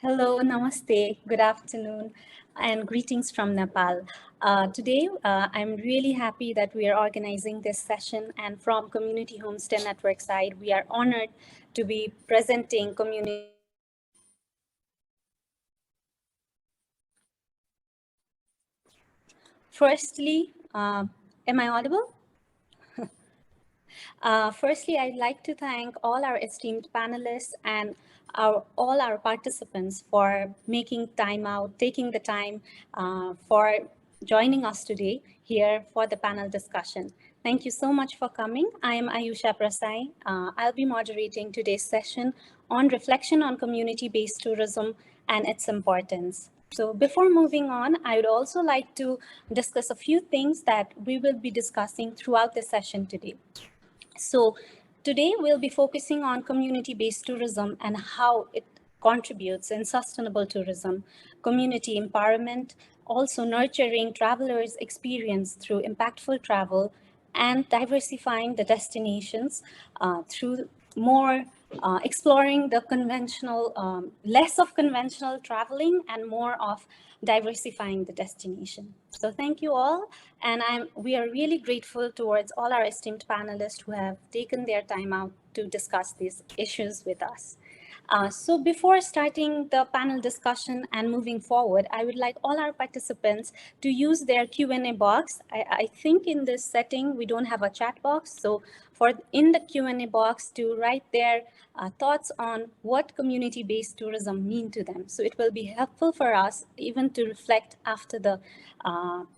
Hello, namaste, good afternoon, and greetings from Nepal. Today, I'm really happy that we are organizing this session, and from Community Homestay Network side, we are honored to be presenting community. Firstly, am I audible? Firstly, I'd like to thank all our esteemed panelists and all our participants for making time out, taking the time for joining us today here for the panel discussion. Thank you so much for coming. I am Ayusha Prasai. I'll be moderating today's session on reflection on community-based tourism and its importance. So before moving on, I would also like to discuss a few things that we will be discussing throughout the session today. So today we'll be focusing on community-based tourism and how it contributes in sustainable tourism, community empowerment, also nurturing travelers' experience through impactful travel, and diversifying the destinations through more exploring the conventional, less of conventional traveling and more of diversifying the destination. So thank you all. And we are really grateful towards all our esteemed panelists who have taken their time out to discuss these issues with us. So before starting the panel discussion and moving forward, I would like all our participants to use their Q&A box. I think in this setting, we don't have a chat box. So in the Q&A box to write their thoughts on what community-based tourism mean to them. So it will be helpful for us even to reflect after the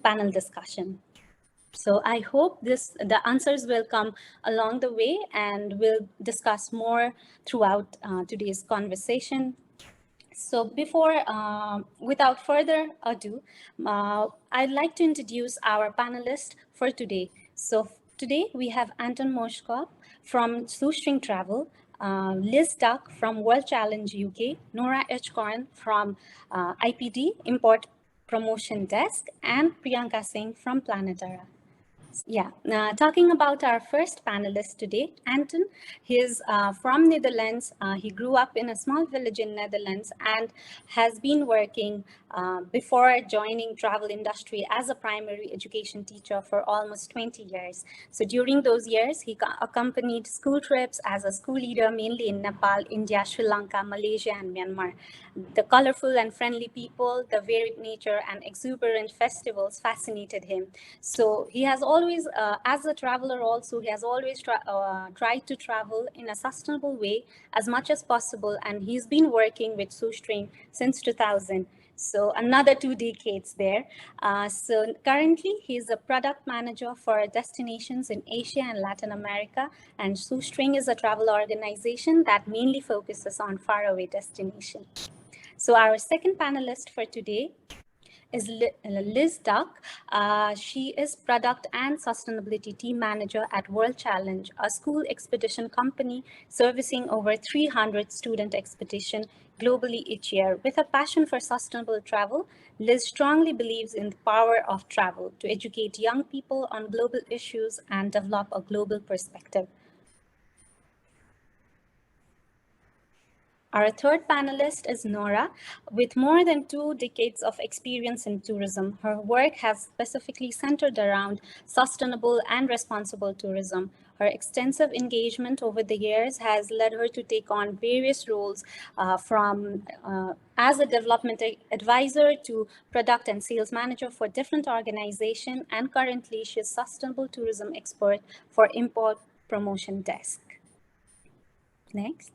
panel discussion. So I hope the answers will come along the way, and we'll discuss more throughout today's conversation. So without further ado, I'd like to introduce our panelists for today. So today we have Anton Moeskops from Shoestring Travel, Liz Duck from World Challenge UK, Nora Eichkorn from IPD, Import Promotion Desk, and Priyanka Singh from Planeterra. Yeah, talking about our first panelist today, Anton. He's from Netherlands. He grew up in a small village in Netherlands and has been working before joining travel industry as a primary education teacher for almost 20 years. So during those years, he accompanied school trips as a school leader, mainly in Nepal, India, Sri Lanka, Malaysia, and Myanmar. The colorful and friendly people, the varied nature, and exuberant festivals fascinated him. So he has always, as a traveler also, he has always tried to travel in a sustainable way as much as possible. And he's been working with Shoestring since 2000. So another 2 decades there. So currently he's a product manager for destinations in Asia and Latin America. And Shoestring is a travel organization that mainly focuses on faraway destinations. So our second panelist for today is Liz Duck. She is Product and Sustainability Team Manager at World Challenge, a school expedition company servicing over 300 student expeditions globally each year. With a passion for sustainable travel, Liz strongly believes in the power of travel to educate young people on global issues and develop a global perspective. Our third panelist is Nora. With more than 2 decades of experience in tourism, her work has specifically centered around sustainable and responsible tourism. Her extensive engagement over the years has led her to take on various roles as a development advisor to product and sales manager for different organizations, and currently she is sustainable tourism expert for Import Promotion Desk. Next.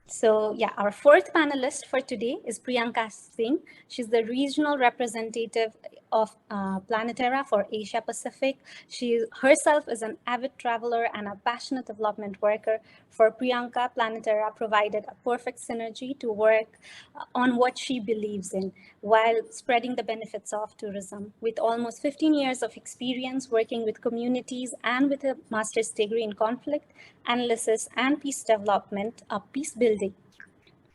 So yeah, our fourth panelist for today is Priyanka Singh. She's the regional representative of Planeterra for Asia Pacific. She herself is an avid traveler and a passionate development worker. For Priyanka, Planeterra provided a perfect synergy to work on what she believes in while spreading the benefits of tourism. With almost 15 years of experience working with communities and with a master's degree in conflict analysis and peace development, peace building,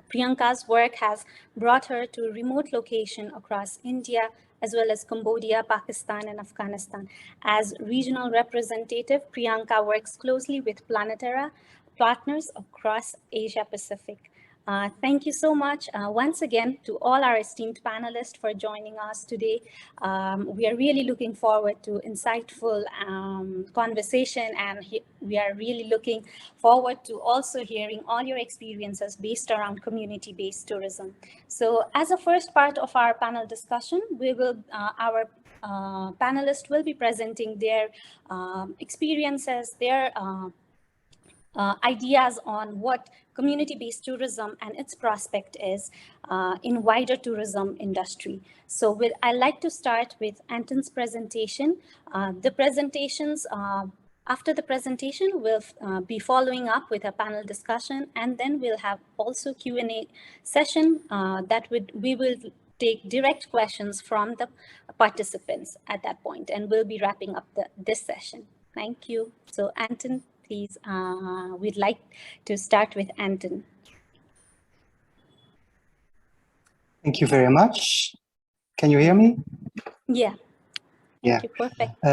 Priyanka's work has brought her to remote locations across India, as well as Cambodia, Pakistan, and Afghanistan. As regional representative, Priyanka works closely with Planeterra partners across Asia Pacific. Thank you so much once again to all our esteemed panelists for joining us today. We are really looking forward to insightful conversation, and we are really looking forward to also hearing all your experiences based around community-based tourism. So as a first part of our panel discussion, our panelists will be presenting their experiences, their ideas on what community-based tourism and its prospect is in wider tourism industry. So I'd like to start with Anton's presentation. After the presentation, we'll be following up with a panel discussion, and then we'll have also Q&A session we will take direct questions from the participants at that point, and we'll be wrapping up this session. Thank you. So Anton, please, we'd like to start with Anton. Thank you very much. Can you hear me? Yeah. Yeah. Thank you. Perfect.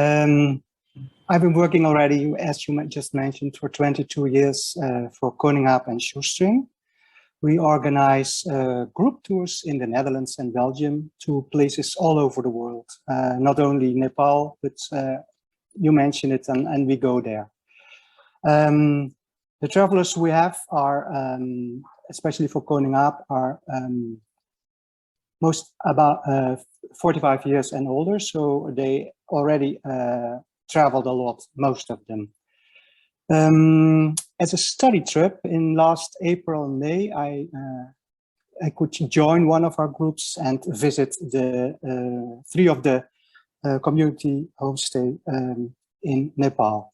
I've been working already, as you just mentioned, for 22 years for Koningaap and Shoestring. We organize group tours in the Netherlands and Belgium to places all over the world, not only Nepal, but you mentioned it, and we go there. The travelers we have are, especially for Koningaap, are most about 45 years and older, so they already traveled a lot, most of them. As a study trip in last April and May, I could join one of our groups and visit the 3 of the community homestay in Nepal.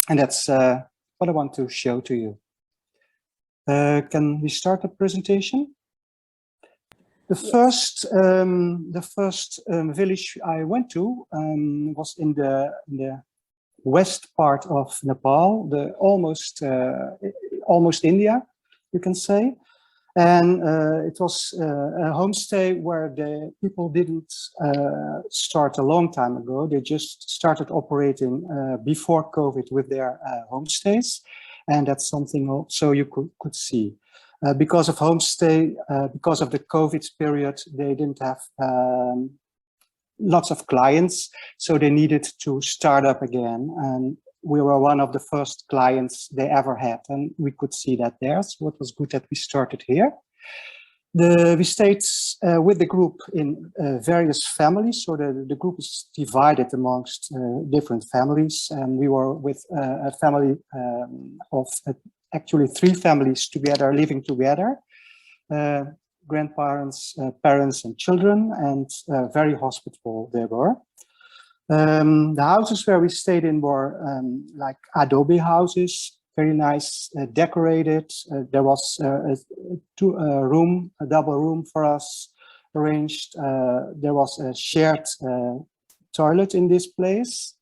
And that's what I want to show to you. Can we start the presentation? The first village I went to was in the west part of Nepal, almost India, you can say. And it was a homestay where the people didn't start a long time ago. They just started operating before COVID with their homestays. And that's something also you could see. Because of homestay, because of the COVID period, they didn't have lots of clients, so they needed to start up again. And we were one of the first clients they ever had, and we could see that there. So it was good that we started here. We stayed with the group in various families, so the group is divided amongst different families, and we were with a family of actually 3 families together, living together, grandparents, parents and children, and very hospitable they were. The houses where we stayed in were like adobe houses, very nice, decorated. There was a double room for us arranged. There was a shared toilet in this place.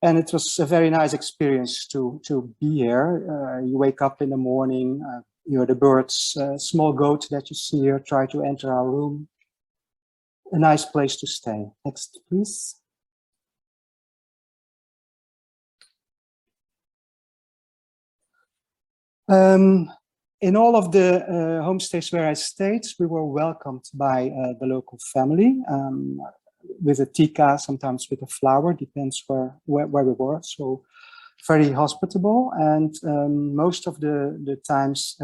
And it was a very nice experience to be here. You wake up in the morning, you hear the birds, small goat that you see here try to enter our room. A nice place to stay. Next, please. In all of the homestays where I stayed, we were welcomed by the local family. With a tikka, sometimes with a flower, depends where we were. So very hospitable, and most of the times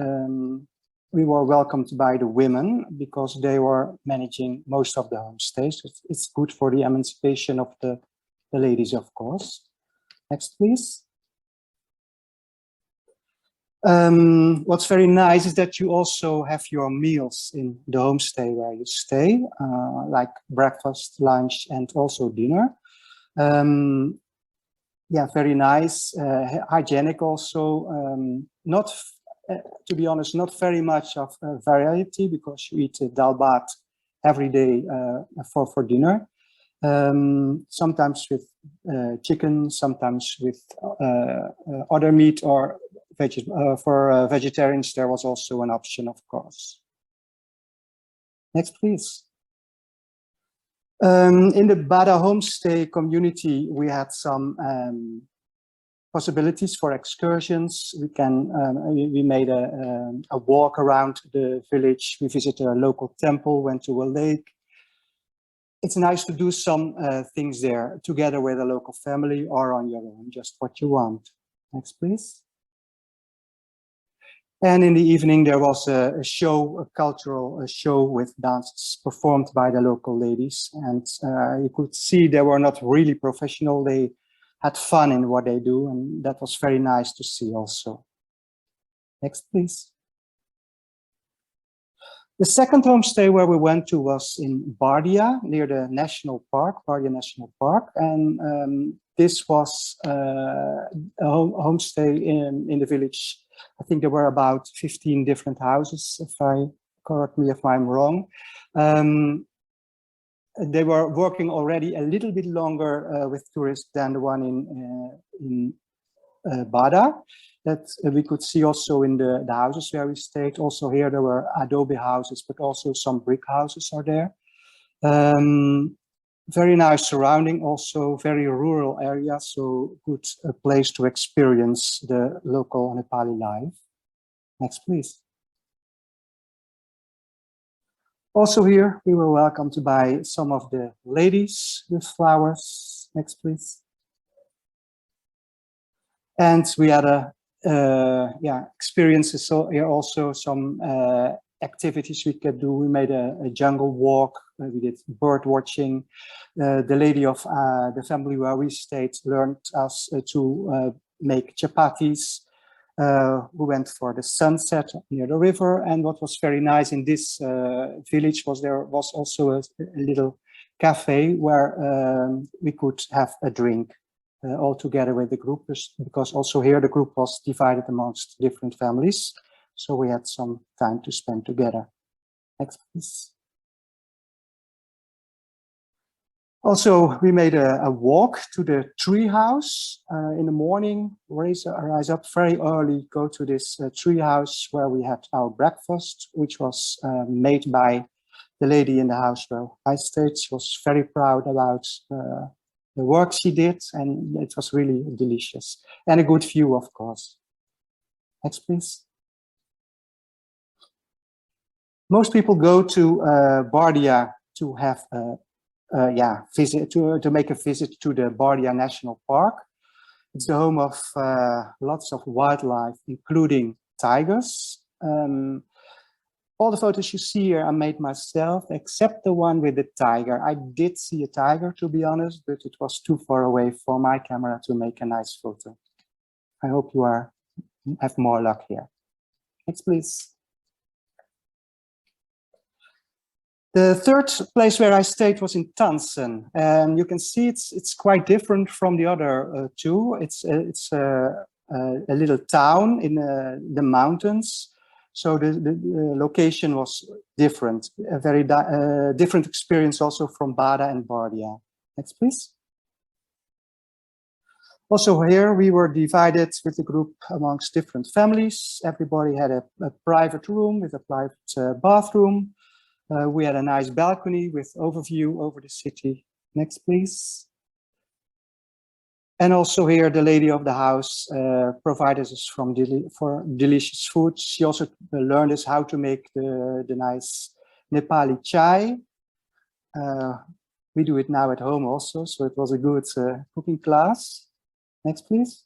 we were welcomed by the women because they were managing most of the homestays. It's good for the emancipation of the ladies, of course. Next, please. What's very nice is that you also have your meals in the homestay where you stay, like breakfast, lunch, and also dinner. Yeah, very nice, hygienic also. Not, to be honest, not very much of variety because you eat dal bhat every day for dinner. Sometimes with chicken, sometimes with other meat, or for vegetarians, there was also an option, of course. Next, please. In the Bada homestay community, we had some possibilities for excursions. We made a walk around the village. We visited a local temple, went to a lake. It's nice to do some things there together with a local family or on your own, just what you want. Next, please. And in the evening, there was a show, a cultural show with dances performed by the local ladies. And you could see they were not really professional. They had fun in what they do. And that was very nice to see also. Next, please. The second homestay where we went to was in Bardia, near the national park, Bardia National Park. And this was a homestay in the village. I think there were about 15 different houses, correct me if I'm wrong. They were working already a little bit longer with tourists than the one in Bada. That we could see also in the houses where we stayed. Also here there were adobe houses, but also some brick houses are there. Very nice surrounding, also very rural area, so good place to experience the local Nepali life. Next, please. Also here, we were welcomed by some of the ladies with flowers. Next, please. And we had experiences so here also, some activities we could do. We made a jungle walk. We did bird watching. The lady of the family where we stayed learned us to make chapatis. We went for the sunset near the river. And what was very nice in this village was there was also a little cafe where we could have a drink all together with the group, because also here the group was divided amongst different families. So we had some time to spend together. Next, please. Also, we made a walk to the tree house in the morning. Rise up very early, go to this tree house where we had our breakfast, which was made by the lady in the house where I stayed. She was very proud about the work she did, and it was really delicious. And a good view, of course. Next, please. Most people go to Bardia to have to make a visit to the Bardia National Park. It's the home of lots of wildlife, including tigers. All the photos you see here I made myself, except the one with the tiger. I did see a tiger, to be honest, but it was too far away for my camera to make a nice photo. I hope you have more luck here. Next, please. The third place where I stayed was in Tansen, and you can see it's quite different from the other two. It's a little town in the mountains, so the location was different. A very different experience also from Bada and Bardia. Next, please. Also here we were divided with the group amongst different families. Everybody had a private room with a private bathroom. We had a nice balcony with overview over the city. Next, please. And also here, the lady of the house provided us for delicious food. She also learned us how to make the nice Nepali chai. We do it now at home also, so it was a good cooking class. Next, please.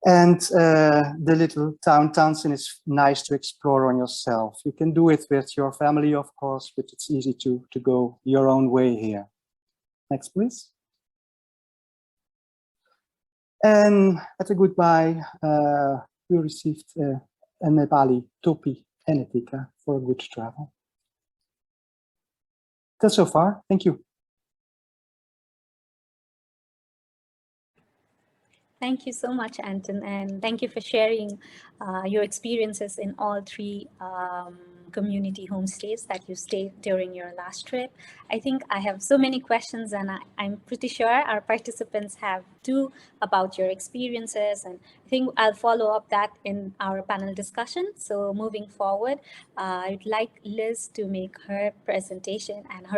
And the little town Tansen is nice to explore on yourself. You can do it with your family, of course, but it's easy to go your own way here. Next, please. And at a goodbye, we received a Nepali topi and a tika for a good travel. That's so far. Thank you. Thank you so much, Anton, and thank you for sharing your experiences in all three community homestays that you stayed during your last trip. I think I have so many questions, and I'm pretty sure our participants have too about your experiences, and I think I'll follow up that in our panel discussion. So moving forward, I'd like Liz to make her presentation and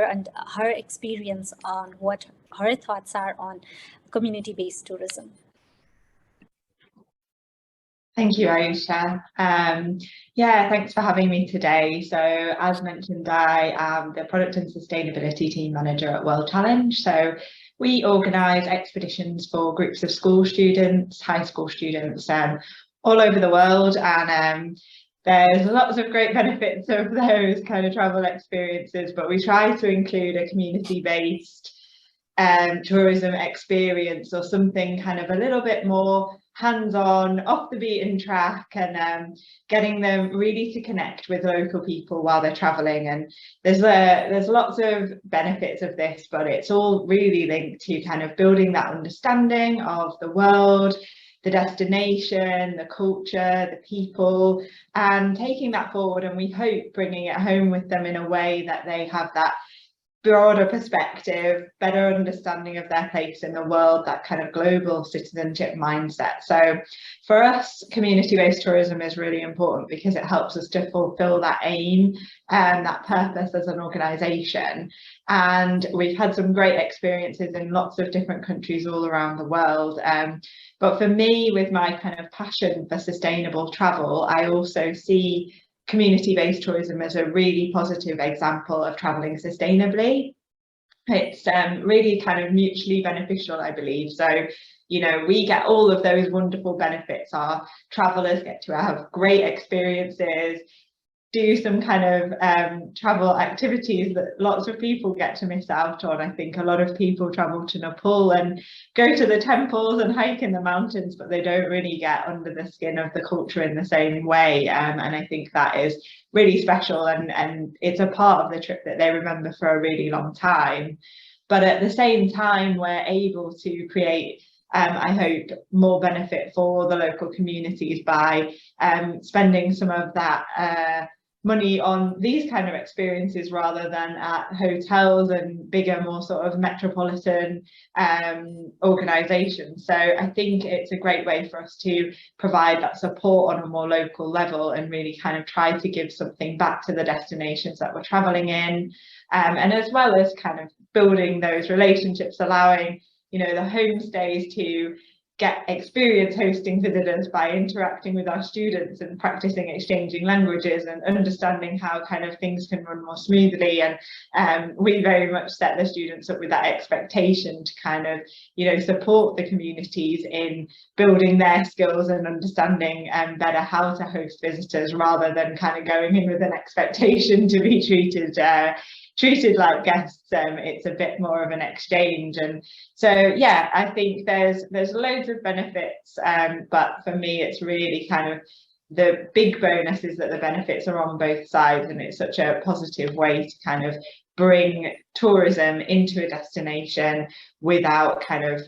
her experience on what her thoughts are on community-based tourism? Thank you, Aisha. Yeah, thanks for having me today. So as mentioned, I am the Product and Sustainability Team Manager at World Challenge. So we organise expeditions for groups of school students, high school students, all over the world. And there's lots of great benefits of those kind of travel experiences, but we try to include a community-based tourism experience or something kind of a little bit more hands-on, off the beaten track, and getting them really to connect with local people while they're traveling. And there's lots of benefits of this, but it's all really linked to kind of building that understanding of the world, the destination, the culture, the people, and taking that forward, and we hope bringing it home with them in a way that they have that broader perspective, better understanding of their place in the world, that kind of global citizenship mindset. So for us, community-based tourism is really important because it helps us to fulfill that aim and that purpose as an organisation. And we've had some great experiences in lots of different countries all around the world. But for me, with my kind of passion for sustainable travel, I also see community-based tourism as a really positive example of traveling sustainably. It's really kind of mutually beneficial, I believe. So, you know, we get all of those wonderful benefits. Our travellers get to have great experiences, do some kind of travel activities that lots of people get to miss out on. I think a lot of people travel to Nepal and go to the temples and hike in the mountains, but they don't really get under the skin of the culture in the same way. And I think that is really special, and it's a part of the trip that they remember for a really long time. But at the same time, we're able to create I hope more benefit for the local communities by spending some of that money on these kind of experiences rather than at hotels and bigger, more sort of metropolitan organisations. So I think it's a great way for us to provide that support on a more local level and really kind of try to give something back to the destinations that we're travelling in, and as well as kind of building those relationships, allowing, you know, the homestays to get experience hosting visitors by interacting with our students and practicing exchanging languages and understanding how kind of things can run more smoothly. And we very much set the students up with that expectation to kind of, you know, support the communities in building their skills and understanding better how to host visitors, rather than kind of going in with an expectation to be treated like guests. It's a bit more of an exchange. And so yeah, I think there's loads of benefits, but for me it's really kind of the big bonus is that the benefits are on both sides, and it's such a positive way to kind of bring tourism into a destination without kind of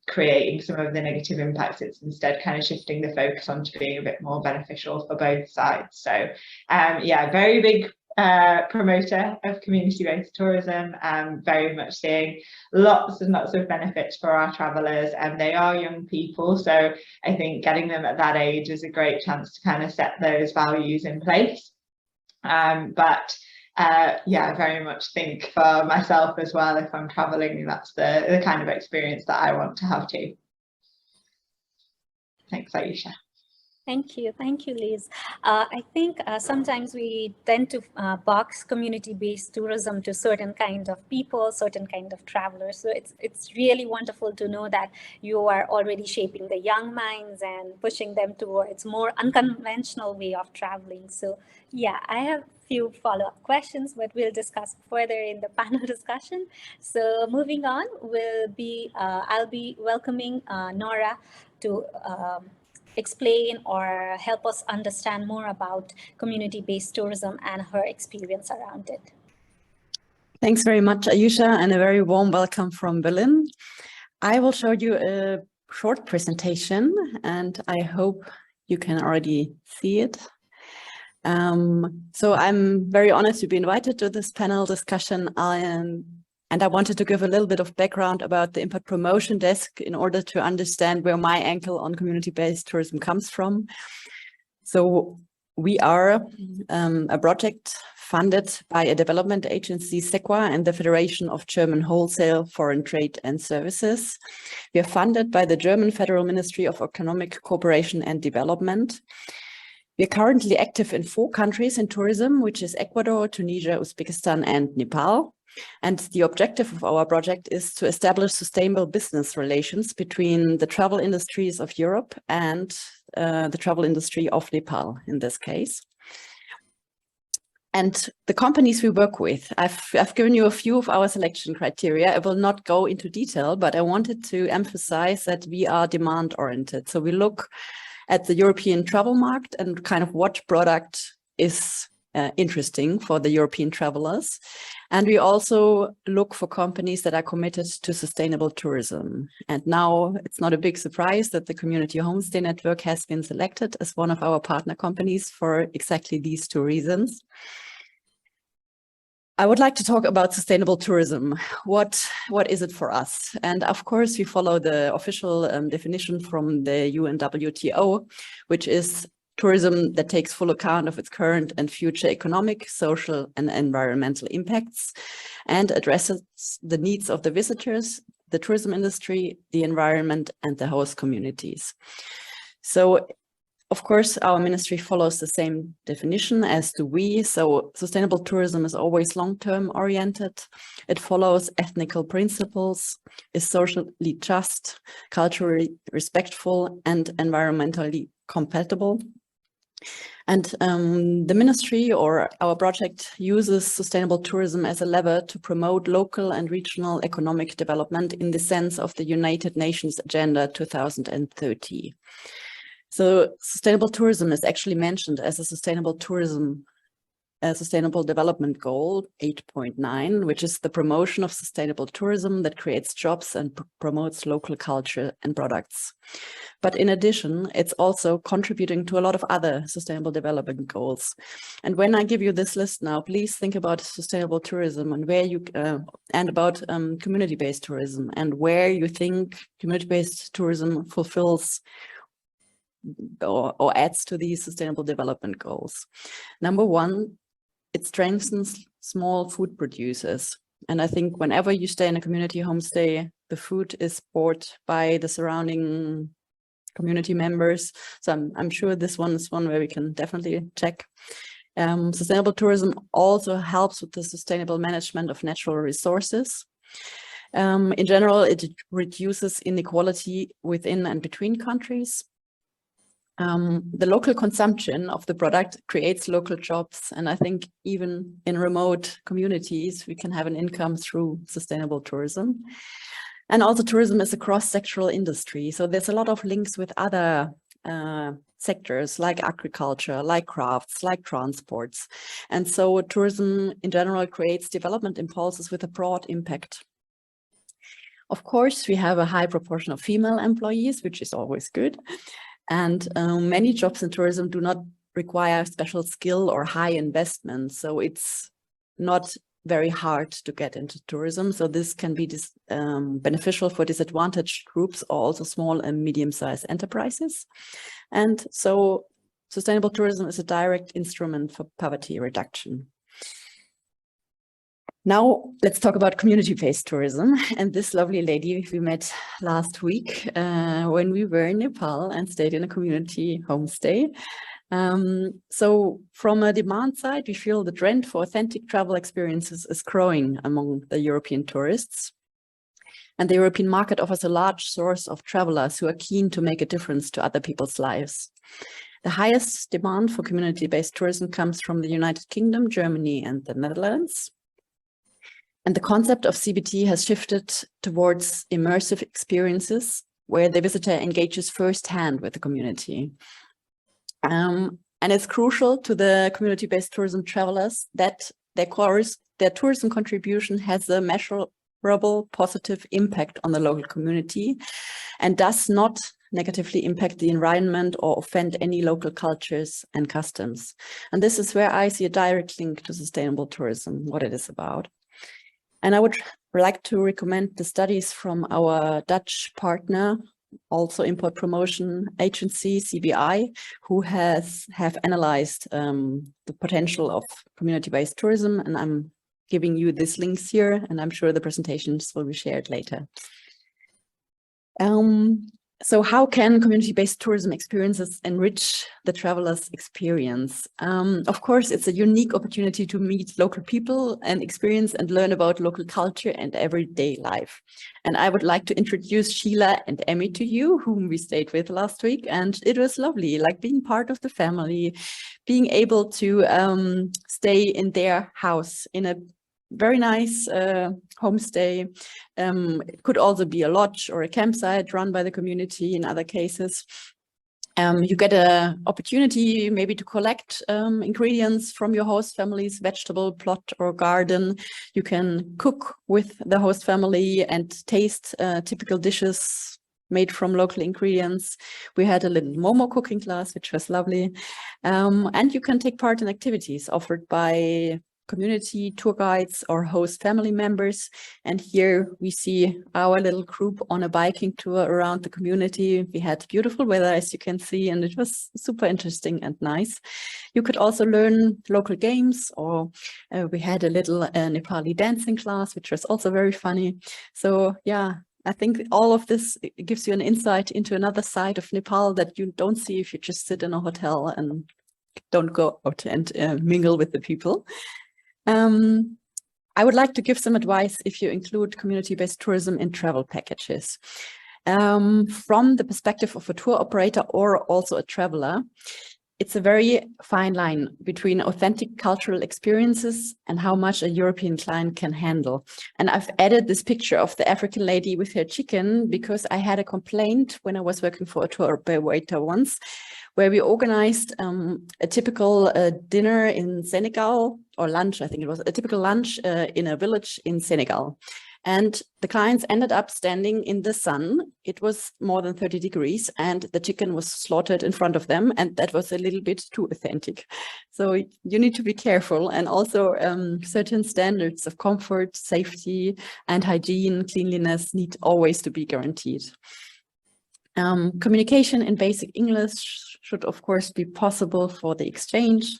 creating some of the negative impacts. It's instead kind of shifting the focus onto being a bit more beneficial for both sides. So yeah, very big promoter of community-based tourism, very much seeing lots and lots of benefits for our travellers, and they are young people, so I think getting them at that age is a great chance to kind of set those values in place. But yeah, I very much think for myself as well, if I'm travelling, that's the kind of experience that I want to have too. Thanks, Aisha. Thank you, Liz. I think sometimes we tend to box community-based tourism to certain kind of people, certain kind of travelers. So it's really wonderful to know that you are already shaping the young minds and pushing them towards more unconventional way of traveling. So yeah, I have few follow-up questions, but we'll discuss further in the panel discussion. So moving on, I'll be welcoming Nora to explain or help us understand more about community-based tourism and her experience around it. Thanks very much, Ayesha, and a very warm welcome from Berlin. I will show you a short presentation, and I hope you can already see it. So I'm very honored to be invited to this panel discussion, and I wanted to give a little bit of background about the Impact Promotion Desk in order to understand where my angle on community-based tourism comes from. So we are a project funded by a development agency, SEQA, and the Federation of German Wholesale, Foreign Trade and Services. We are funded by the German Federal Ministry of Economic Cooperation and Development. We are currently active in 4 countries in tourism, which is Ecuador, Tunisia, Uzbekistan, and Nepal. And the objective of our project is to establish sustainable business relations between the travel industries of Europe and the travel industry of Nepal in this case. And the companies we work with, I've given you a few of our selection criteria. I will not go into detail, but I wanted to emphasize that we are demand oriented. So we look at the European travel market and kind of what product is interesting for the European travelers. And we also look for companies that are committed to sustainable tourism. And now it's not a big surprise that the Community Homestay Network has been selected as one of our partner companies for exactly these 2 reasons. I would like to talk about sustainable tourism. What is it for us? And of course, we follow the official definition from the UNWTO, which is tourism that takes full account of its current and future economic, social, and environmental impacts and addresses the needs of the visitors, the tourism industry, the environment, and the host communities. So, of course, our ministry follows the same definition as do we. So sustainable tourism is always long-term oriented. It follows ethical principles, is socially just, culturally respectful, and environmentally compatible. And the ministry or our project uses sustainable tourism as a lever to promote local and regional economic development in the sense of the United Nations Agenda 2030. So sustainable tourism is actually mentioned as a sustainable development goal 8.9, which is the promotion of sustainable tourism that creates jobs and promotes local culture and products. But in addition, it's also contributing to a lot of other sustainable development goals. And when I give you this list now, please think about sustainable tourism and where you and about community-based tourism and where you think community-based tourism fulfills or adds to these sustainable development goals. Number 1, it strengthens small food producers. And I think whenever you stay in a community homestay, the food is bought by the surrounding community members. So I'm sure this one is one where we can definitely check. Sustainable tourism also helps with the sustainable management of natural resources. In general, it reduces inequality within and between countries. The local consumption of the product creates local jobs. And I think even in remote communities, we can have an income through sustainable tourism. And also tourism is a cross-sectoral industry. So there's a lot of links with other sectors like agriculture, like crafts, like transports. And so tourism in general creates development impulses with a broad impact. Of course, we have a high proportion of female employees, which is always good. And many jobs in tourism do not require special skill or high investment. So it's not very hard to get into tourism. So this can be beneficial for disadvantaged groups or also small and medium-sized enterprises. And so sustainable tourism is a direct instrument for poverty reduction. Now let's talk about community-based tourism. And this lovely lady we met last week when we were in Nepal and stayed in a community homestay. So from a demand side, we feel the trend for authentic travel experiences is growing among the European tourists. And the European market offers a large source of travelers who are keen to make a difference to other people's lives. The highest demand for community-based tourism comes from the United Kingdom, Germany, and the Netherlands. And the concept of CBT has shifted towards immersive experiences where the visitor engages firsthand with the community. And it's crucial to the community-based tourism travelers that their tourism contribution has a measurable positive impact on the local community and does not negatively impact the environment or offend any local cultures and customs. And this is where I see a direct link to sustainable tourism, what it is about. And I would like to recommend the studies from our Dutch partner, also import promotion agency, CBI, who have analyzed the potential of community-based tourism. And I'm giving you these links here, and I'm sure the presentations will be shared later. So how can community-based tourism experiences enrich the traveler's experience? Of course, it's a unique opportunity to meet local people and experience and learn about local culture and everyday life. And I would like to introduce Sheila and Emmy to you, whom we stayed with last week. And it was lovely, like being part of the family, being able to stay in their house in a very nice homestay. It could also be a lodge or a campsite run by the community in other cases. You get an opportunity maybe to collect ingredients from your host family's vegetable plot or garden. You can cook with the host family and taste typical dishes made from local ingredients. We had a little Momo cooking class, which was lovely. And you can take part in activities offered by community tour guides or host family members. And here we see our little group on a biking tour around the community. We had beautiful weather, as you can see, and it was super interesting and nice. You could also learn local games, or we had a little Nepali dancing class, which was also very funny. So yeah, I think all of this gives you an insight into another side of Nepal that you don't see if you just sit in a hotel and don't go out and mingle with the people. I would like to give some advice if you include community-based tourism in travel packages. From the perspective of a tour operator or also a traveler, it's a very fine line between authentic cultural experiences and how much a European client can handle. And I've added this picture of the African lady with her chicken because I had a complaint when I was working for a tour operator once, where we organized a typical dinner in Senegal, or lunch, I think it was a typical lunch in a village in Senegal. And the clients ended up standing in the sun. It was more than 30 degrees and the chicken was slaughtered in front of them. And that was a little bit too authentic. So you need to be careful, and also certain standards of comfort, safety and hygiene, cleanliness need always to be guaranteed. Communication in basic English should of course be possible for the exchange.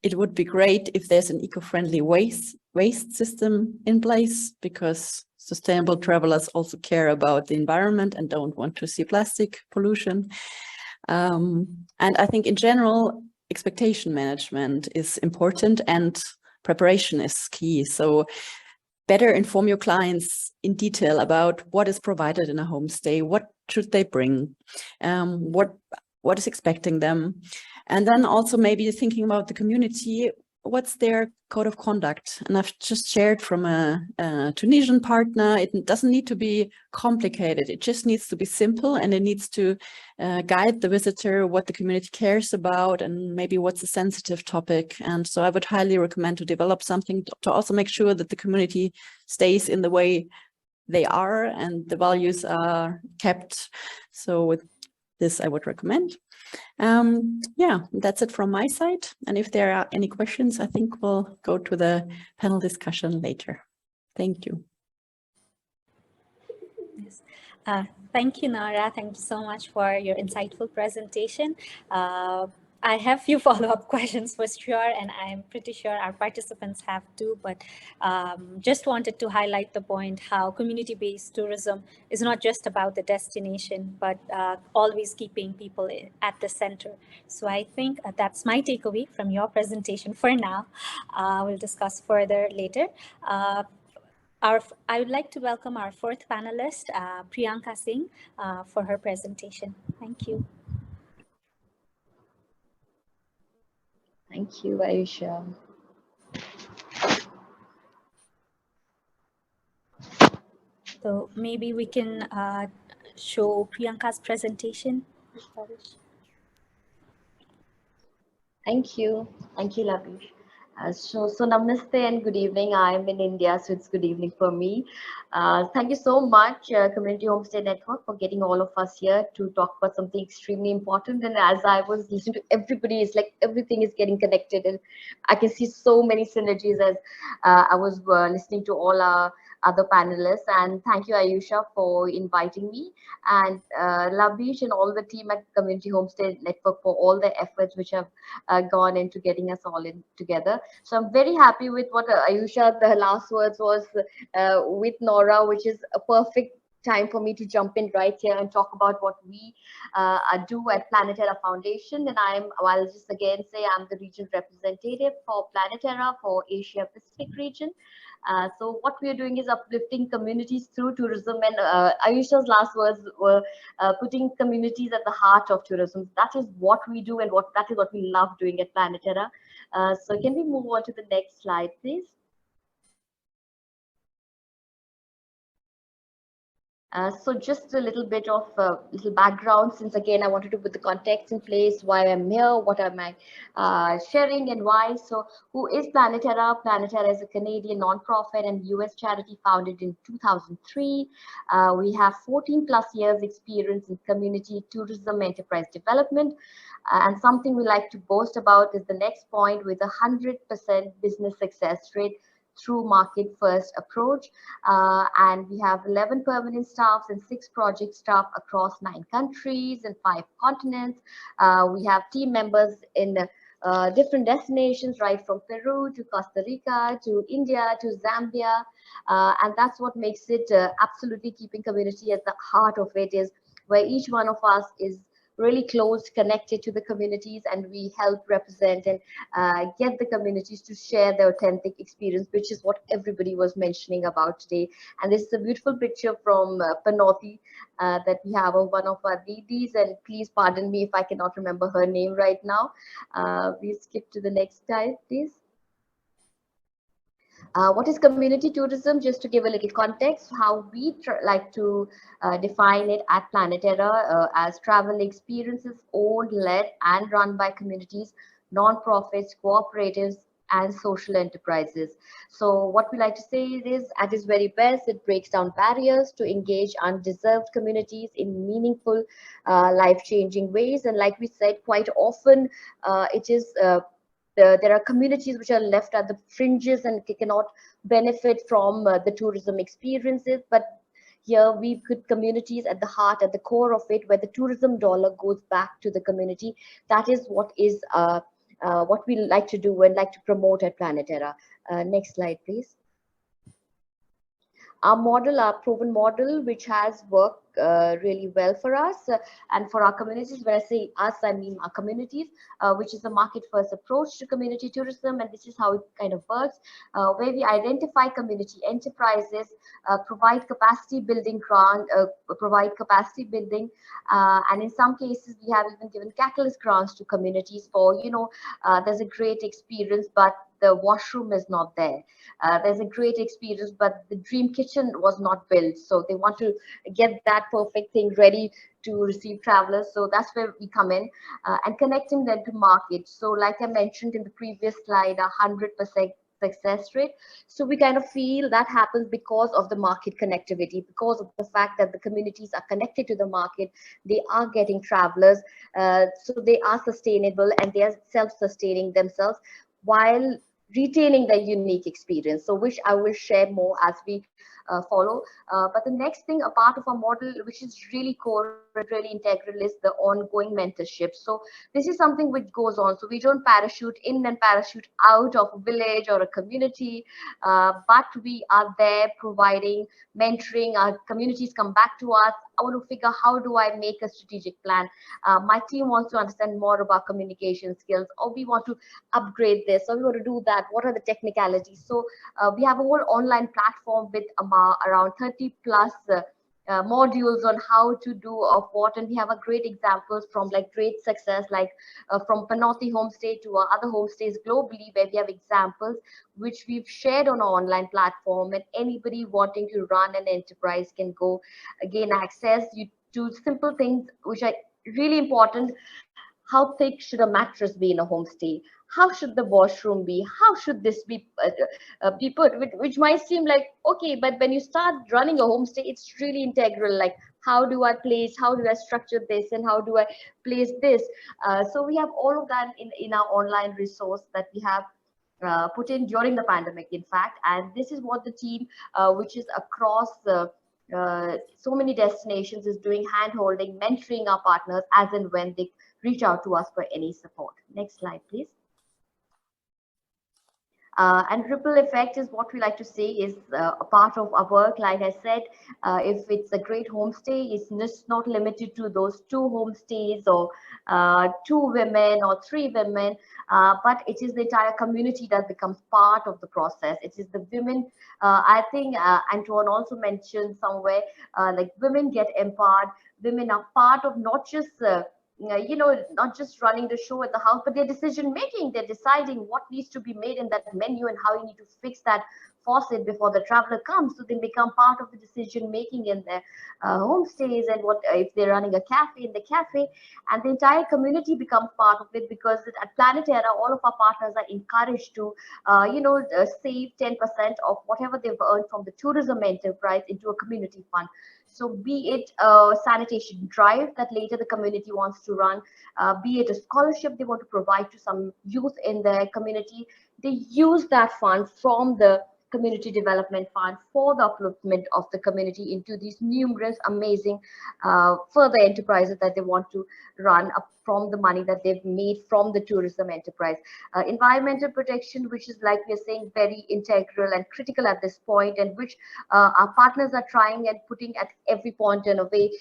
It would be great if there's an eco-friendly waste system in place, because sustainable travelers also care about the environment and don't want to see plastic pollution. And I think in general, expectation management is important and preparation is key. So better inform your clients in detail about what is provided in a homestay, what should they bring, what is expecting them. And then also maybe thinking about the community, what's their code of conduct? And I've just shared from a Tunisian partner, it doesn't need to be complicated. It just needs to be simple, and it needs to guide the visitor what the community cares about and maybe what's a sensitive topic. And so I would highly recommend to develop something to also make sure that the community stays in the way they are and the values are kept. So with this, I would recommend. Yeah, that's it from my side. And if there are any questions, I think we'll go to the panel discussion later. Thank you. Yes. Thank you, Nora. Thank you so much for your insightful presentation. I have a few follow-up questions for sure, and I'm pretty sure our participants have too, but just wanted to highlight the point how community-based tourism is not just about the destination, but always keeping people at the center. So I think that's my takeaway from your presentation for now. We'll discuss further later. I would like to welcome our fourth panelist, Priyanka Singh, for her presentation. Thank you. Thank you, Ayusha. So maybe we can show Priyanka's presentation. Thank you, Lavish. So namaste and good evening. I'm in India, so it's good evening for me. Thank you so much, Community Homestay Network, for getting all of us here to talk about something extremely important. And as I was listening to everybody, it's like everything is getting connected, and I can see so many synergies as I was listening to all our other panelists. And thank you, Ayusha, for inviting me, and Labish and all the team at Community Homestay Network for all the efforts which have gone into getting us all in together. So I'm very happy with what Ayusha, the last words was with Nora, which is a perfect time for me to jump in right here and talk about what we do at Planeterra Foundation. And I'll just again say I'm the regional representative for Planeterra for Asia Pacific region. So what we are doing is uplifting communities through tourism, and Ayusha's last words were putting communities at the heart of tourism. That is what we do, and that is what we love doing at Planeterra. So can we move on to the next slide, please? So just a little bit of little background, since again I wanted to put the context in place, why I'm here, what am I sharing, and why. So who is Planeterra? Planeterra is a Canadian nonprofit and US charity founded in 2003. We have 14 plus years experience in community tourism enterprise development. And something we like to boast about is the next point, with 100% business success rate through market first approach. And we have 11 permanent staffs and 6 project staff across 9 countries and 5 continents. We have team members in different destinations, right from Peru to Costa Rica to India to Zambia. And that's what makes it absolutely keeping community at the heart of it, is where each one of us is really close, connected to the communities, and we help represent and get the communities to share their authentic experience, which is what everybody was mentioning about today. And this is a beautiful picture from Panoti that we have of one of our DDs, and please pardon me if I cannot remember her name right now. We skip to the next slide, please. What is community tourism? Just to give a little context, how we like to define it at Planeterra as travel experiences owned, led, and run by communities, non-profits, cooperatives, and social enterprises. So what we like to say is, at its very best, it breaks down barriers to engage undeserved communities in meaningful, life-changing ways. And like we said, quite often it is there are communities which are left at the fringes and cannot benefit from the tourism experiences. But here we put communities at the heart, at the core of it, where the tourism dollar goes back to the community. That is what we like to do and like to promote at Planeterra. Next slide, please. Our model, our proven model, which has worked really well for us and for our communities. When I say us, I mean our communities, which is a market first approach to community tourism. And this is how it kind of works, where we identify community enterprises, provide capacity building grant, and in some cases we have even given catalyst grants to communities for, there's a great experience, but the washroom is not there. There's a great experience, but the dream kitchen was not built. So they want to get that perfect thing ready to receive travelers. So that's where we come in and connecting them to market. So like I mentioned in the previous slide, 100% success rate. So we kind of feel that happens because of the market connectivity, because of the fact that the communities are connected to the market, they are getting travelers, so they are sustainable and they are self-sustaining themselves while retaining their unique experience. So which I will share more as we follow. But the next thing, a part of our model, which is really core, really integral, is the ongoing mentorship. So this is something which goes on. So we don't parachute in and parachute out of a village or a community, but we are there providing mentoring. Our communities come back to us. I want to figure, how do I make a strategic plan? My team wants to understand more about communication skills, or we want to upgrade this, or we want to do that. What are the technicalities? So we have a whole online platform with around 30 plus modules on how to do of what, and we have a great examples from like great success, like from Panoti Homestay to our other homestays globally, where we have examples which we've shared on our online platform, and anybody wanting to run an enterprise can go gain access to simple things which are really important. How thick should a mattress be in a homestay? How should the washroom be? How should this be put? Which might seem like, okay, but when you start running a homestay, it's really integral. Like, how do I place, how do I structure this, and how do I place this? So we have all of that in our online resource that we have. put in during the pandemic, in fact. And this is what the team, which is across so many destinations, is doing: hand holding, mentoring our partners as and when they reach out to us for any support. Next slide, please. And ripple effect is what we like to say is a part of our work. Like I said, if it's a great homestay, it's just not limited to those 2 homestays or 2 women or 3 women, but it is the entire community that becomes part of the process. It is the women. I think Anton also mentioned somewhere, like women get empowered. Women are part of not just not just running the show at the house, but their decision making. They're deciding what needs to be made in that menu and how you need to fix that faucet before the traveler comes. So they become part of the decision making in their homestays, and what if they're running a cafe, in the cafe, and the entire community becomes part of it, because at Planeterra, all of our partners are encouraged to, save 10% of whatever they've earned from the tourism enterprise into a community fund. So be it a sanitation drive that later the community wants to run, be it a scholarship they want to provide to some youth in their community, they use that fund from the community development fund for the upliftment of the community into these numerous amazing further enterprises that they want to run up from the money that they've made from the tourism enterprise. Environmental protection, which is, like we're saying, very integral and critical at this point, and which our partners are trying and putting at every point in a way,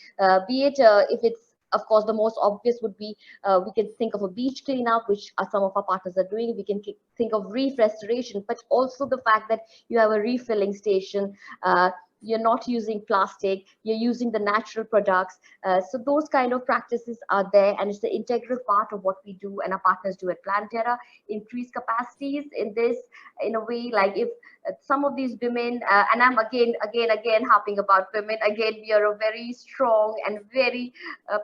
be it if it's, of course, the most obvious would be we can think of a beach cleanup, which some of our partners are doing. We can think of reef restoration, but also the fact that you have a refilling station. You're not using plastic, you're using the natural products. So those kind of practices are there, and it's the integral part of what we do and our partners do at Planeterra. Increase capacities in this, in a way, like if some of these women, and I'm again harping about women, again, we are a very strong and very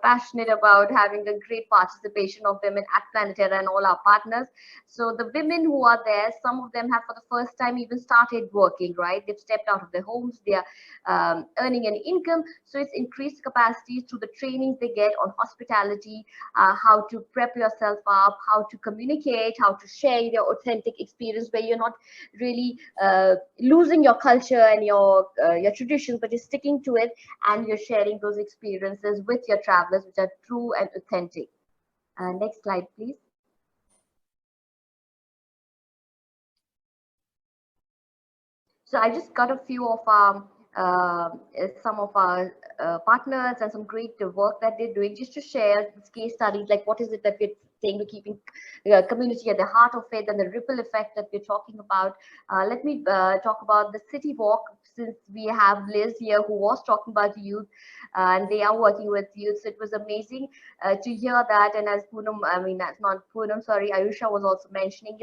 passionate about having a great participation of women at Planeterra and all our partners. So the women who are there, some of them have for the first time even started working, right? They've stepped out of their homes, they are earning an income. So it's increased capacities through the trainings they get on hospitality, how to prep yourself up, how to communicate, how to share your authentic experience, where you're not really losing your culture and your traditions, but you're sticking to it, and you're sharing those experiences with your travelers, which are true and authentic. Next slide, please. So I just got a few of some of our partners and some great work that they're doing, just to share this case studies, like what is it that we're saying to keeping community at the heart of it, and the ripple effect that we're talking about. Let me talk about the city walk, since we have Liz here who was talking about youth, and they are working with youth. So it was amazing to hear that. And as Poonam, I mean, that's not Poonam, sorry, Ayusha was also mentioning,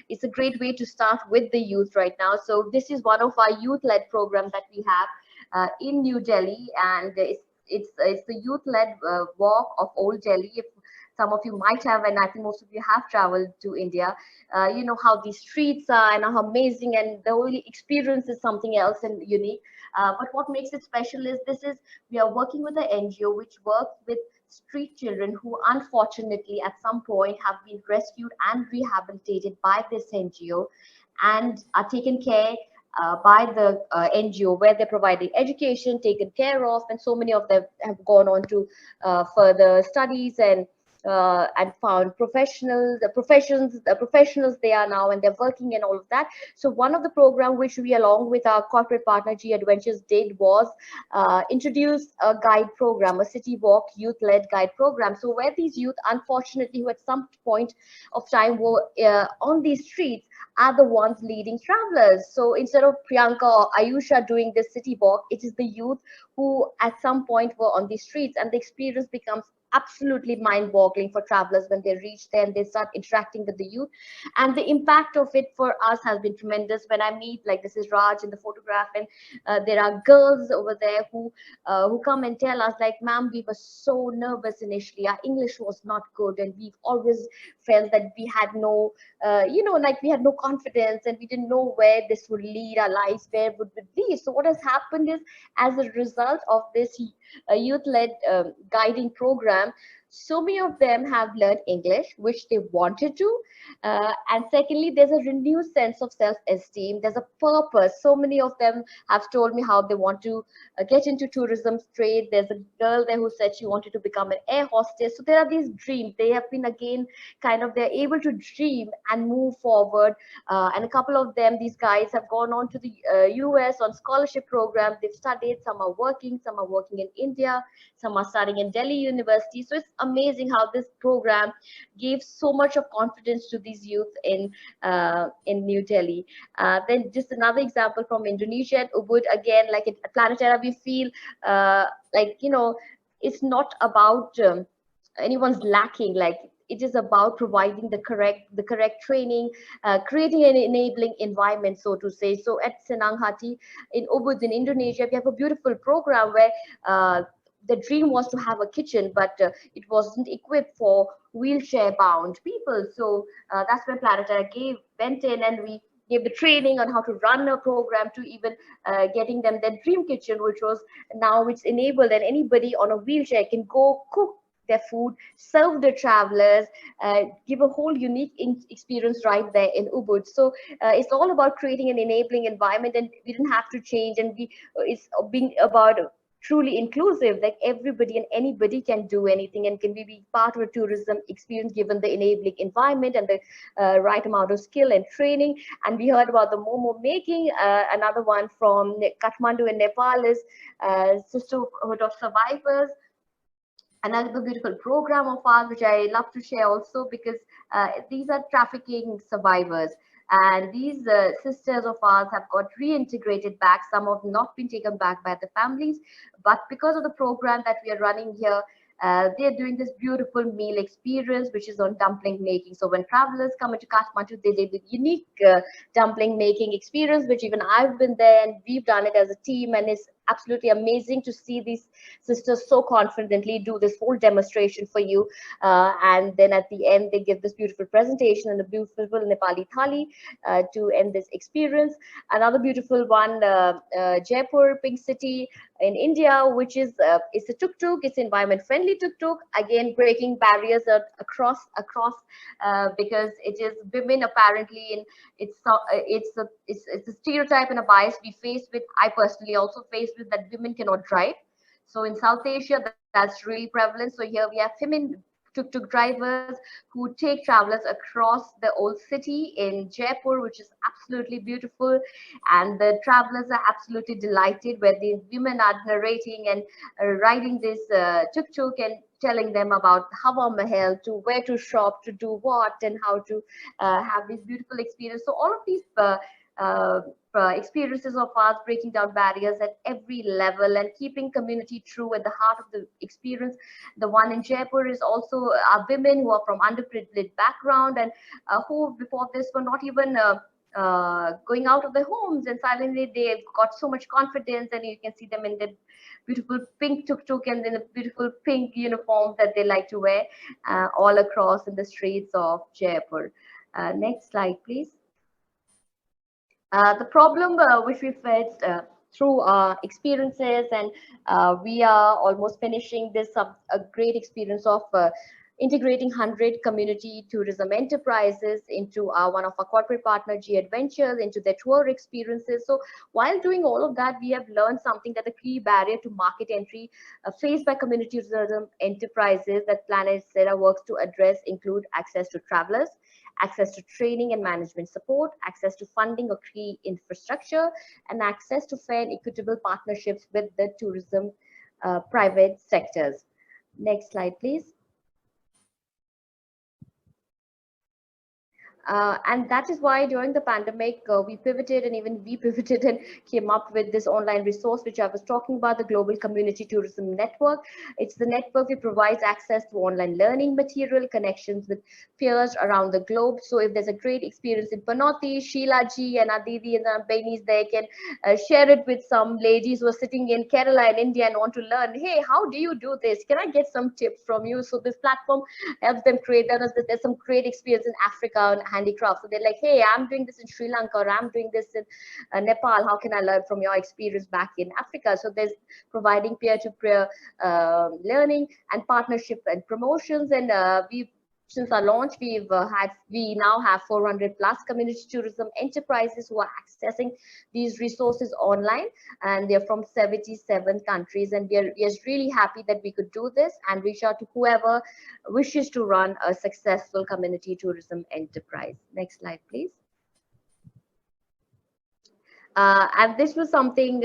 it's a great way to start with the youth right now. So this is one of our youth-led programs that we have in New Delhi, and it's the youth-led walk of Old Delhi. If some of you might have, and I think most of you have traveled to India, you know how these streets are and how amazing, and the whole experience is something else and unique. But what makes it special is we are working with an NGO which works with street children who unfortunately at some point have been rescued and rehabilitated by this NGO, and are taken care by the NGO, where they're providing education, taken care of, and so many of them have gone on to further studies and found the professionals they are now, and they're working and all of that. So one of the program which we, along with our corporate partner G Adventures, did was introduce a guide program, a city walk youth-led guide program. So where these youth, unfortunately, who at some point of time were on these streets, are the ones leading travelers. So instead of Priyanka or Ayusha doing this city walk, it is the youth who at some point were on these streets, and the experience becomes absolutely mind-boggling for travelers when they reach there and they start interacting with the youth. And the impact of it for us has been tremendous. When I meet, like this is Raj in the photograph, and there are girls over there who come and tell us, like, ma'am, we were so nervous initially, our English was not good, and we've always felt that we had no like we had no confidence, and we didn't know where this would lead, our lives, where would it be. So what has happened is, as a result of this youth-led guiding program, So many of them have learned English, which they wanted to. And secondly, there's a renewed sense of self-esteem. There's a purpose. So many of them have told me how they want to get into tourism straight. There's a girl there who said she wanted to become an air hostess. So there are these dreams. They have been, again, kind of, they're able to dream and move forward. And a couple of them, these guys have gone on to the US on scholarship programs. They've studied. Some are working in India, some are studying in Delhi University. So it's amazing how this program gave so much of confidence to these youth in New Delhi. Then just another example from Indonesia at Ubud. Again, like at Planeterra, we feel like, you know, it's not about anyone's lacking. Like, it is about providing the correct training, creating an enabling environment, so to say. So at Senang Hati in Ubud in Indonesia, we have a beautiful program where the dream was to have a kitchen, but it wasn't equipped for wheelchair-bound people. So that's when Planeterra went in, and we gave the training on how to run a program, to even getting them their dream kitchen, which was now it's enabled, and anybody on a wheelchair can go cook their food, serve the travelers, give a whole unique experience right there in Ubud. So it's all about creating an enabling environment, and we didn't have to change, and it's being about truly inclusive, like everybody and anybody can do anything and can be part of a tourism experience given the enabling environment and the right amount of skill and training. And we heard about the momo making. Another one from Kathmandu in Nepal is Sisterhood of Survivors. Another beautiful program of ours, which I love to share also, because these are trafficking survivors. And these sisters of ours have got reintegrated back. Some have not been taken back by the families, but because of the program that we are running here, they're doing this beautiful meal experience, which is on dumpling making. So when travelers come into Kathmandu, they did the unique dumpling making experience, which even I've been there and we've done it as a team, and it's absolutely amazing to see these sisters so confidently do this whole demonstration for you. And then at the end, they give this beautiful presentation and a beautiful Nepali thali to end this experience. Another beautiful one, Jaipur, Pink City in India, which is it's a tuk-tuk. It's environment-friendly tuk-tuk. Again, breaking barriers across because it is women apparently, and it's a stereotype and a bias we face with. I personally also face with that women cannot drive. So in South Asia, that's really prevalent. So here we have women tuk-tuk drivers who take travelers across the old city in Jaipur, which is absolutely beautiful. And the travelers are absolutely delighted, where the women are narrating and riding this tuk-tuk and telling them about Hawa Mahal, to where to shop, to do what, and how to have this beautiful experience. So all of these experiences of ours, breaking down barriers at every level and keeping community true at the heart of the experience. The one in Jaipur is also women who are from underprivileged background, and who before this were not even going out of their homes, and suddenly they've got so much confidence, and you can see them in the beautiful pink tuk-tuk and in the beautiful pink uniforms that they like to wear all across in the streets of Jaipur. Next slide, please. The problem which we faced through our experiences, and we are almost finishing this a great experience of integrating 100 community tourism enterprises into one of our corporate partner G Adventures, into their tour experiences. So while doing all of that, we have learned something, that the key barrier to market entry faced by community tourism enterprises that Planeterra works to address include access to travelers, access to training and management support, access to funding or key infrastructure, and access to fair and equitable partnerships with the tourism private sectors. Next slide, please. And that is why during the pandemic, we pivoted, and even we pivoted and came up with this online resource, which I was talking about, the Global Community Tourism Network. It's the network that provides access to online learning material, connections with peers around the globe. So if there's a great experience in Panoti, Sheila ji and Aditi and the Bainis, they can share it with some ladies who are sitting in Kerala and India and want to learn, hey, how do you do this? Can I get some tips from you? So this platform helps them create that. There's some great experience in Africa handicraft. So they're like, hey, I'm doing this in Sri Lanka, or I'm doing this in Nepal. How can I learn from your experience back in Africa? So there's providing peer-to-peer learning and partnership and promotions. And since our launch, we now have 400 plus community tourism enterprises who are accessing these resources online, and they're from 77 countries. And we're just really happy that we could do this and reach out to whoever wishes to run a successful community tourism enterprise. Next slide, please. And this was something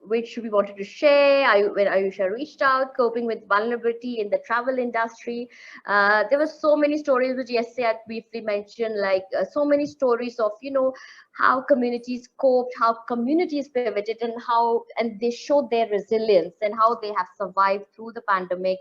which we wanted to share. When Ayusha reached out, coping with vulnerability in the travel industry. There were so many stories which yesterday I briefly mentioned, like so many stories of, how communities coped, how communities pivoted, and they showed their resilience and how they have survived through the pandemic,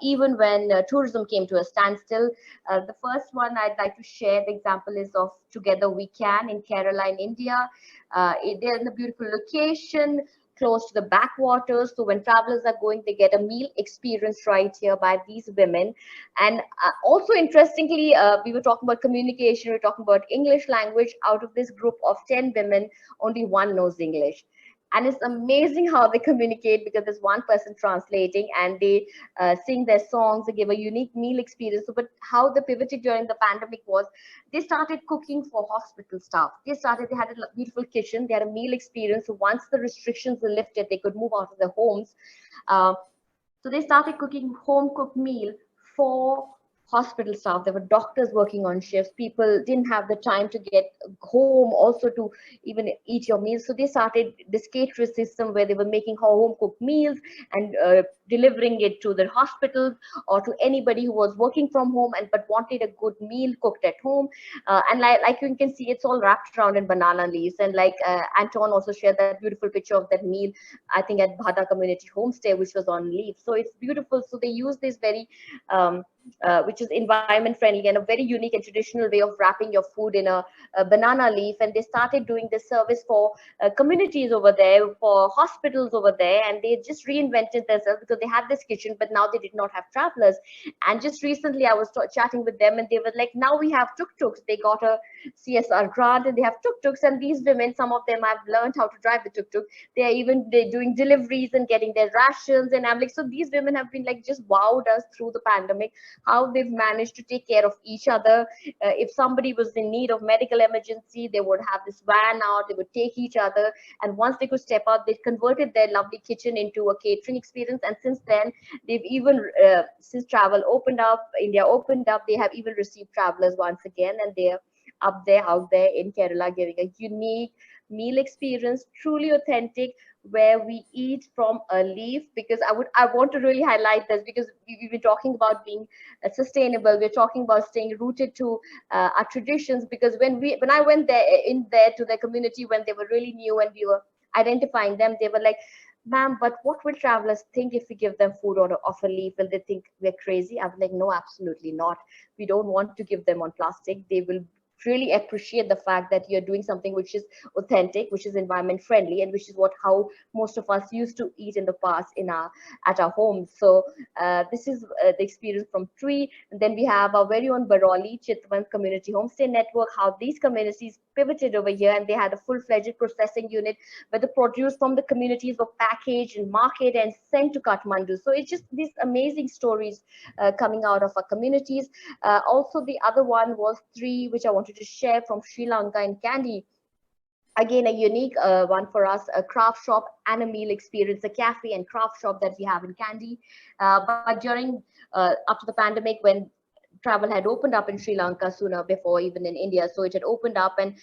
even when tourism came to a standstill. The first one I'd like to share, the example is of Together We Can in Kerala in India. They're in a beautiful location, close to the backwaters. So when travelers are going, they get a meal experience right here by these women. And also interestingly, we were talking about communication, we were talking about English language. Out of this group of 10 women, only one knows English. And it's amazing how they communicate, because there's one person translating, and they sing their songs, they give a unique meal experience. So, but how they pivoted during the pandemic was they started cooking for hospital staff. They had a beautiful kitchen, they had a meal experience. So once the restrictions were lifted, they could move out of their homes. So they started cooking home cooked meal for hospital staff. There were doctors working on shifts. People didn't have the time to get home also to even eat your meals. So they started this catering system where they were making home cooked meals and delivering it to the hospitals or to anybody who was working from home but wanted a good meal cooked at home. And like you can see, it's all wrapped around in banana leaves. And like Anton also shared that beautiful picture of that meal, I think at Bhada Community Homestay, which was on leaves. So it's beautiful. So they use this very which is environment friendly and a very unique and traditional way of wrapping your food in a banana leaf. And they started doing this service for communities over there, for hospitals over there, and they just reinvented themselves because they had this kitchen, but now they did not have travelers. And just recently I was chatting with them, and they were like, now we have tuk-tuks. They got a CSR grant and they have tuk-tuks, and these women, some of them have learned how to drive the tuk-tuk. They're doing deliveries and getting their rations. And I'm like, so these women have been like just wowed us through the pandemic, how they've managed to take care of each other. If somebody was in need of medical emergency, they would have this van out, they would take each other. And once they could step out, they converted their lovely kitchen into a catering experience. And since then, they've even, since travel opened up, India opened up, they have even received travelers once again. And they're out there in Kerala giving a unique meal experience, truly authentic, where we eat from a leaf. Because I want to really highlight this, because we've been talking about being sustainable. We're talking about staying rooted to our traditions. Because when I went there to the community when they were really new and we were identifying them, they were like, ma'am, but what will travelers think if we give them food off a leaf? Will they think we're crazy? I was like, no, absolutely not. We don't want to give them on plastic. They will really appreciate the fact that you're doing something which is authentic, which is environment friendly, and which is how most of us used to eat in the past at our homes. So this is the experience from Tree. And then we have our very own Baroli Chitwan Community Homestay Network, how these communities pivoted over here, and they had a full-fledged processing unit where the produce from the communities were packaged and marketed and sent to Kathmandu. So it's just these amazing stories coming out of our communities. Also, the other one was Three, which I wanted to share, from Sri Lanka in Kandy. Again, a unique one for us, a craft shop and a meal experience, a cafe and craft shop that we have in Kandy. But during, after the pandemic, when travel had opened up in Sri Lanka sooner before even in India, so it had opened up, and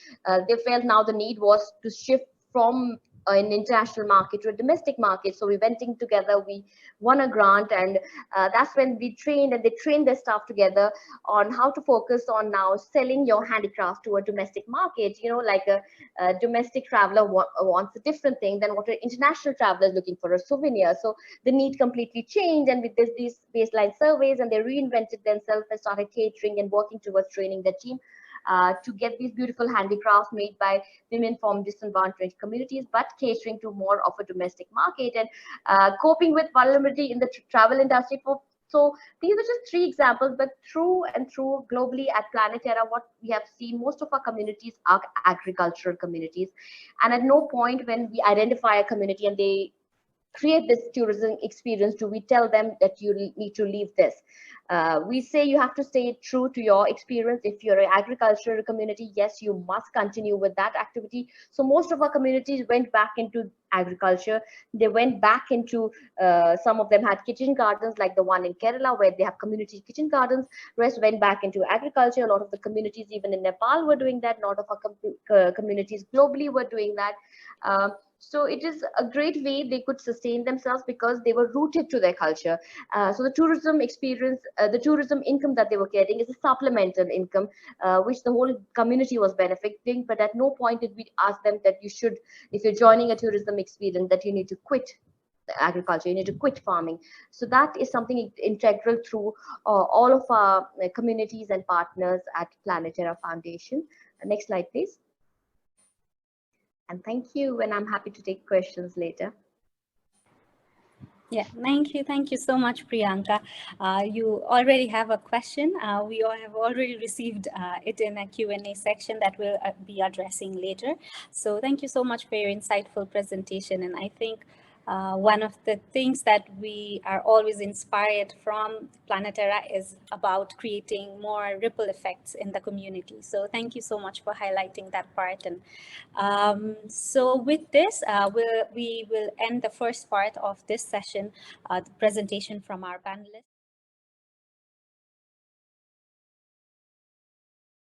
they felt now the need was to shift from an international market to a domestic market. So we went in together, we won a grant, and that's when we trained, and they trained their staff together on how to focus on now selling your handicraft to a domestic market. Like a domestic traveler wants a different thing than what an international traveler is looking for, a souvenir. So the need completely changed, and with these baseline surveys, and they reinvented themselves and started catering and working towards training their team to get these beautiful handicrafts made by women from disadvantaged communities, but catering to more of a domestic market. And coping with vulnerability in the travel industry, for So these are just 3 examples, but through and through globally at Planeterra, what we have seen, most of our communities are agricultural communities. And at no point when we identify a community and they create this tourism experience do we tell them that you need to leave this. We say you have to stay true to your experience. If you're an agricultural community, yes, you must continue with that activity. So most of our communities went back into agriculture. They went back into, some of them had kitchen gardens like the one in Kerala where they have community kitchen gardens. Rest went back into agriculture. A lot of the communities even in Nepal were doing that. A lot of our communities globally were doing that. So it is a great way they could sustain themselves because they were rooted to their culture. So the tourism experience, the tourism income that they were getting is a supplemental income, which the whole community was benefiting. But at no point did we ask them that you should, if you're joining a tourism experience, that you need to quit agriculture, you need to quit farming. So that is something integral through all of our communities and partners at Planeterra Foundation. Next slide, please. And thank you, and I'm happy to take questions later. Yeah, thank you so much, Priyanka. You already have a question. We all have already received it in a Q&A section that we'll be addressing later. So thank you so much for your insightful presentation. And I think one of the things that we are always inspired from Planeterra is about creating more ripple effects in the community. So thank you so much for highlighting that part. And so with this, we will end the first part of this session, the presentation from our panelists.